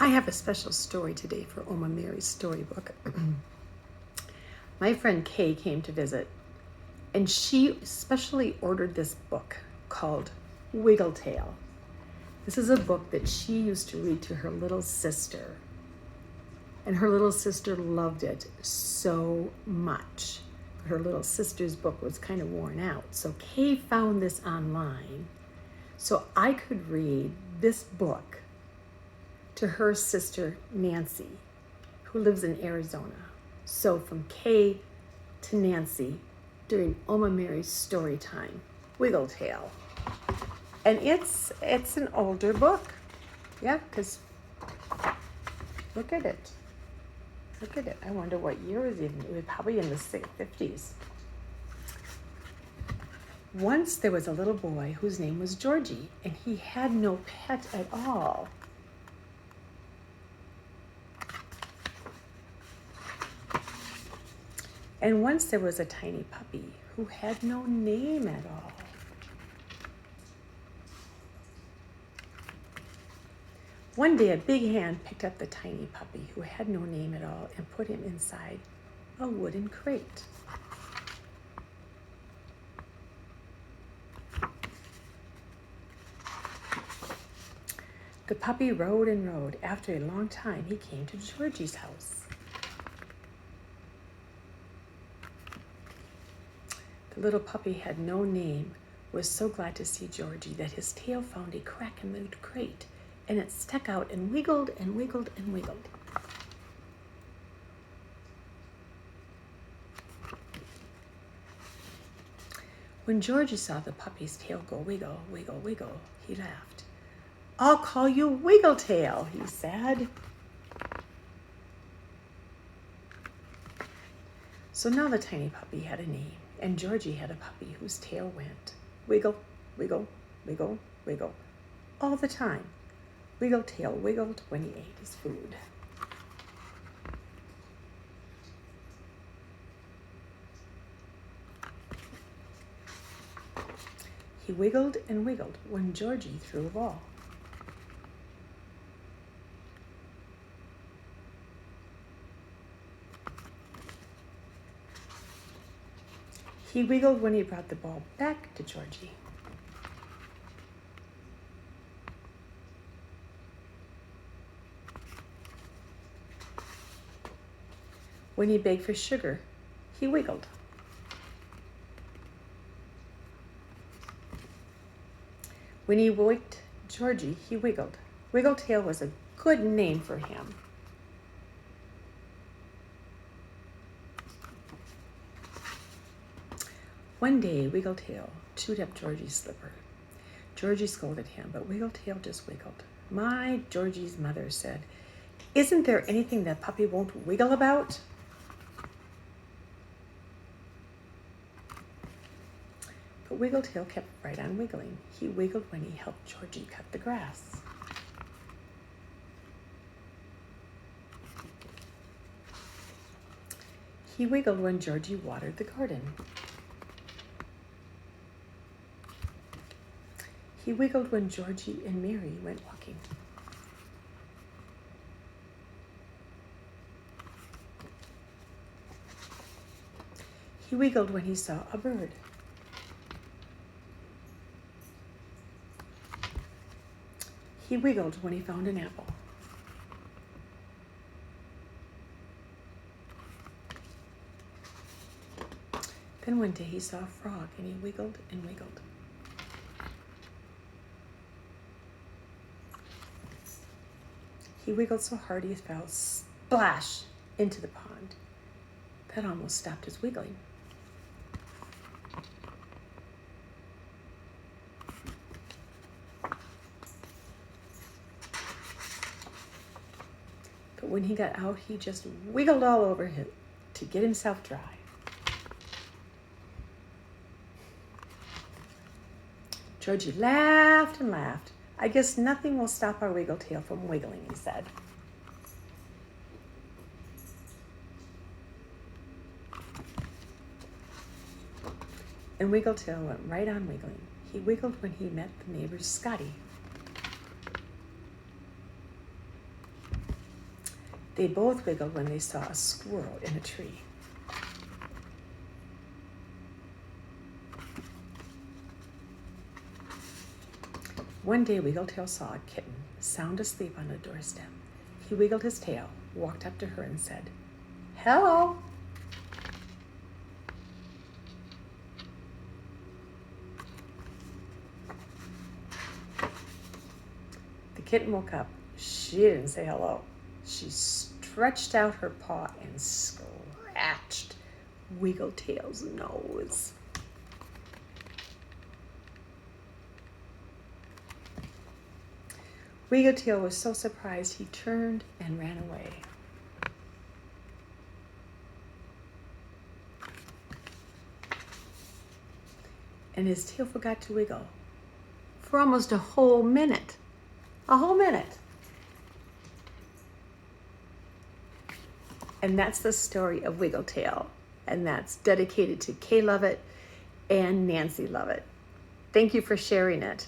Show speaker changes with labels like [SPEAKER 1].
[SPEAKER 1] I have a special story today for Oma Mary's storybook. My friend Kay came to visit, and she specially ordered this book called Wiggletail. This is a book that she used to read to her little sister, and her little sister loved it so much. But her little sister's book was kind of worn out, so Kay found this online so I could read this book to her sister Nancy, who lives in Arizona. So from Kay to Nancy during Oma Mary's story time, Wiggletail. And it's an older book. Yeah, because look at it. Look at it. I wonder what year it was in. It was probably in the 50s. Once there was a little boy whose name was Georgie, and he had no pet at all. And once there was a tiny puppy who had no name at all. One day, a big hand picked up the tiny puppy who had no name at all and put him inside a wooden crate. The puppy rode and rode. After a long time, he came to Georgie's house. The little puppy had no name, was so glad to see Georgie that his tail found a crack in the crate, and it stuck out and wiggled and wiggled and wiggled. When Georgie saw the puppy's tail go wiggle, wiggle, wiggle, he laughed. "I'll call you Wiggletail," he said. So now the tiny puppy had a name, and Georgie had a puppy whose tail went wiggle, wiggle, wiggle, wiggle, all the time. Wiggletail wiggled when he ate his food. He wiggled and wiggled when Georgie threw a ball. He wiggled when he brought the ball back to Georgie. When he begged for sugar, he wiggled. When he waked Georgie, he wiggled. Wiggletail was a good name for him. One day, Wiggletail chewed up Georgie's slipper. Georgie scolded him, but Wiggletail just wiggled. My Georgie's mother said, "Isn't there anything that puppy won't wiggle about?" But Wiggletail kept right on wiggling. He wiggled when he helped Georgie cut the grass. He wiggled when Georgie watered the garden. He wiggled when Georgie and Mary went walking. He wiggled when he saw a bird. He wiggled when he found an apple. Then one day he saw a frog and he wiggled and wiggled. He wiggled so hard he fell splash into the pond. That almost stopped his wiggling. But when he got out, he just wiggled all over him to get himself dry. Georgie laughed and laughed. "I guess nothing will stop our Wiggletail from wiggling," he said. And Wiggletail went right on wiggling. He wiggled when he met the neighbor's Scotty. They both wiggled when they saw a squirrel in a tree. One day, Wiggletail saw a kitten sound asleep on a doorstep. He wiggled his tail, walked up to her, and said, "Hello." The kitten woke up. She didn't say hello. She stretched out her paw and scratched Wiggletail's nose. Wiggletail was so surprised he turned and ran away. And his tail forgot to wiggle for almost a whole minute. A whole minute. And that's the story of Wiggletail. And that's dedicated to Kay Lovett and Nancy Lovett. Thank you for sharing it.